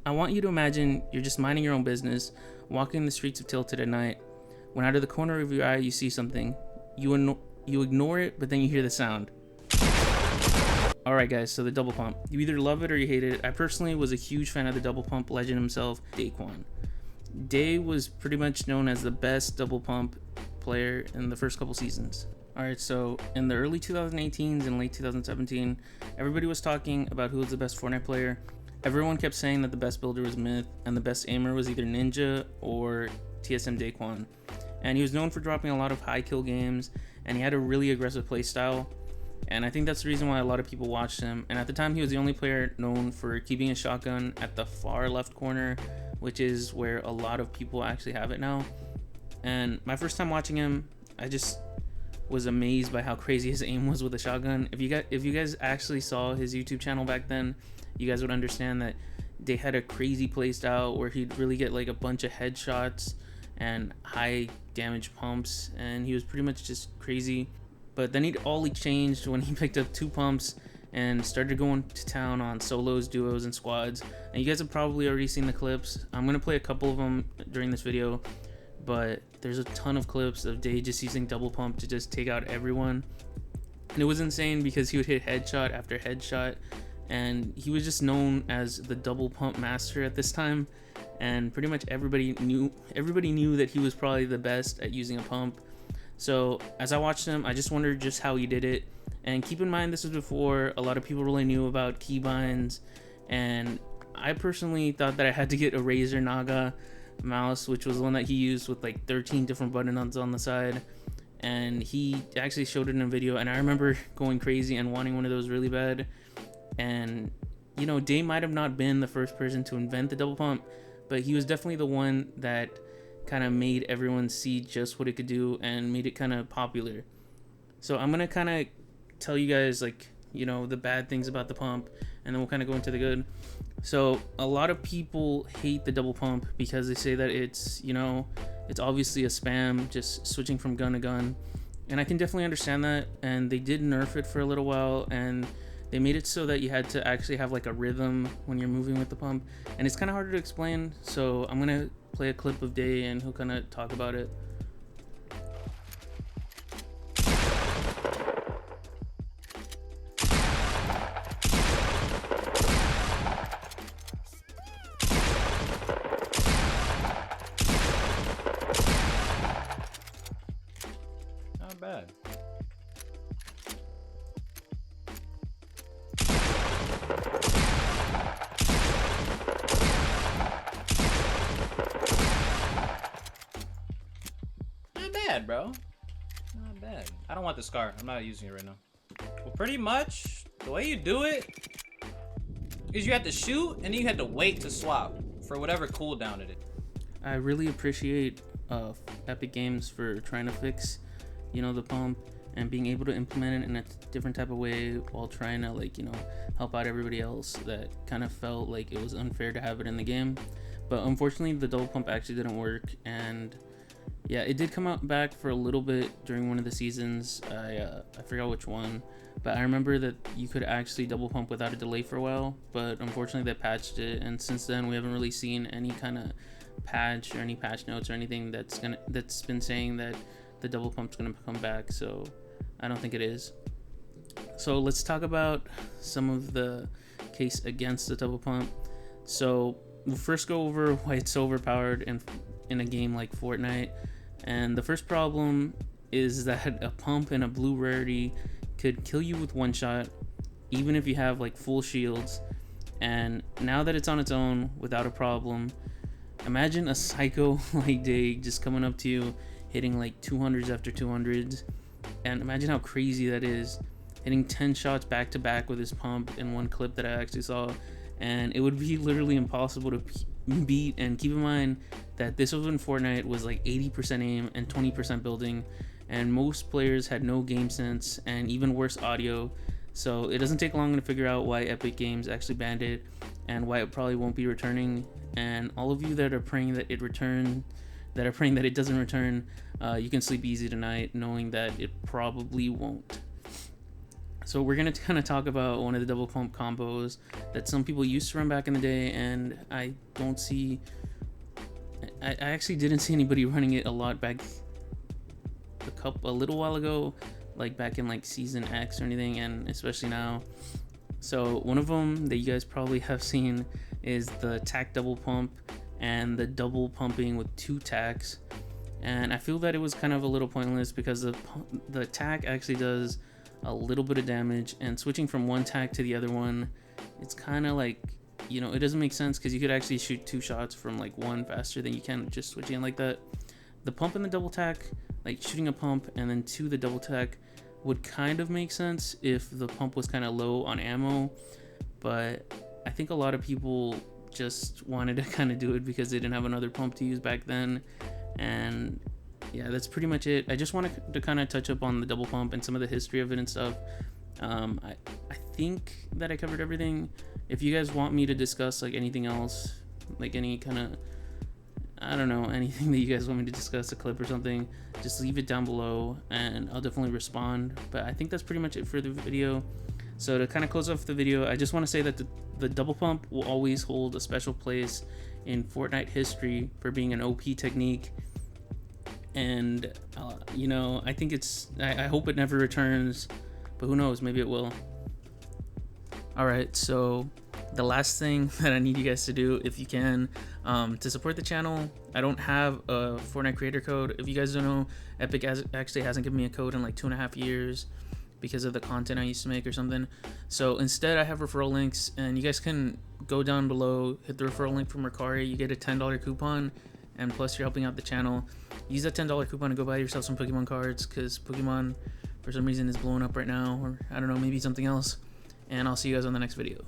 I want you to imagine you're just minding your own business, walking the streets of Tilted at night, when out of the corner of your eye you see something. You ignore it, but then you hear the sound. Alright guys, so the double pump. You either love it or you hate it. I personally was a huge fan of the double pump legend himself, Daequan. Day was pretty much known as the best double pump player in the first couple seasons. Alright, so in the early 2018s and late 2017, everybody was talking about who was the best Fortnite player. Everyone kept saying that the best builder was Myth and the best aimer was either Ninja or TSM Daequan. And he was known for dropping a lot of high kill games, and he had a really aggressive playstyle. And I think that's the reason why a lot of people watched him. And at the time, he was the only player known for keeping his shotgun at the far left corner, which is where a lot of people actually have it now. And my first time watching him, I just was amazed by how crazy his aim was with a shotgun. If you guys actually saw his YouTube channel back then, you guys would understand that they had a crazy playstyle where he'd really get like a bunch of headshots and high damage pumps, and he was pretty much just crazy. But then he'd all changed when he picked up 2 pumps and started going to town on solos, duos, and squads. And you guys have probably already seen the clips. I'm gonna play a couple of them during this video, but there's a ton of clips of Day just using double pump to just take out everyone. And it was insane because he would hit headshot after headshot, and he was just known as the double pump master at this time. And pretty much everybody knew that he was probably the best at using a pump. So as I watched him, I just wondered just how he did it. And keep in mind, this was before a lot of people really knew about keybinds, and I personally thought that I had to get a Razer Naga mouse, which was the one that he used with like 13 different buttons on the side. And he actually showed it in a video, and I remember going crazy and wanting one of those really bad. And you know, Day might have not been the first person to invent the double pump, but he was definitely the one that kind of made everyone see just what it could do and made it kind of popular. So I'm gonna kind of tell you guys, like, you know, the bad things about the pump, and then we'll kind of go into the good. So a lot of people hate the double pump because they say that it's, you know, it's obviously a spam, just switching from gun to gun. And I can definitely understand that. And they did nerf it for a little while, and they made it so that you had to actually have like a rhythm when you're moving with the pump, and it's kind of harder to explain. So I'm gonna play a clip of Day and he'll kind of talk about it. Not bad. Not bad, bro. Not bad. I don't want the scar. I'm not using it right now. Well, pretty much the way you do it is you have to shoot and then you have to wait to swap for whatever cooldown it is. I really appreciate Epic Games for trying to fix, you know, the pump and being able to implement it in a different type of way while trying to, like, you know, help out everybody else that kind of felt like it was unfair to have it in the game. But unfortunately, the double pump actually didn't work, and yeah, it did come out back for a little bit during one of the seasons. I forgot which one, but I remember that you could actually double pump without a delay for a while, but unfortunately they patched it, and since then we haven't really seen any kind of patch or any patch notes or anything that's been saying that the double pump's gonna come back. So I don't think it is. So let's talk about some of the case against the double pump. So we'll first go over why it's so overpowered in a game like Fortnite. And the first problem is that a pump and a blue rarity could kill you with one shot, even if you have like full shields. And now that it's on its own without a problem, imagine a psycho like Day just coming up to you, hitting like 200s after 200s. And imagine how crazy that is, hitting 10 shots back to back with his pump in one clip that I actually saw. And it would be literally impossible to beat. And keep in mind that this was when Fortnite was like 80% aim and 20% building, and most players had no game sense and even worse audio. So it doesn't take long to figure out why Epic Games actually banned it and why it probably won't be returning. And all of you that are praying that it doesn't return, you can sleep easy tonight knowing that it probably won't. So we're gonna kind of talk about one of the double pump combos that some people used to run back in the day, and I actually didn't see anybody running it a lot back a little while ago, like back in like season X or anything, and especially now. So one of them that you guys probably have seen is the tack double pump and the double pumping with 2 tacks. And I feel that it was kind of a little pointless because the tack actually does a little bit of damage, and switching from one tack to the other one, it's kind of like, you know, it doesn't make sense because you could actually shoot 2 shots from like one faster than you can just switching like that. The pump and the double tack, like shooting a pump and then 2 the double tack, would kind of make sense if the pump was kind of low on ammo, but I think a lot of people just wanted to kind of do it because they didn't have another pump to use back then. And yeah, that's pretty much it. I just wanted to kind of touch up on the double pump and some of the history of it and stuff. I think that I covered everything. If you guys want me to discuss like anything else, like any kind of, I don't know, anything that you guys want me to discuss, a clip or something, just leave it down below and I'll definitely respond. But I think that's pretty much it for the video. So to kind of close off the video, I just want to say that the double pump will always hold a special place in Fortnite history for being an OP technique. And you know, I think I hope it never returns, but who knows, maybe it will. Alright, so the last thing that I need you guys to do, if you can, to support the channel, I don't have a Fortnite creator code. If you guys don't know, Epic actually hasn't given me a code in like 2.5 years because of the content I used to make or something. So instead I have referral links, and you guys can go down below, hit the referral link from Mercari, you get a $10 coupon, and plus you're helping out the channel. Use that $10 coupon to go buy yourself some Pokemon cards, because Pokemon for some reason is blowing up right now, or I don't know, maybe something else. And I'll see you guys on the next video.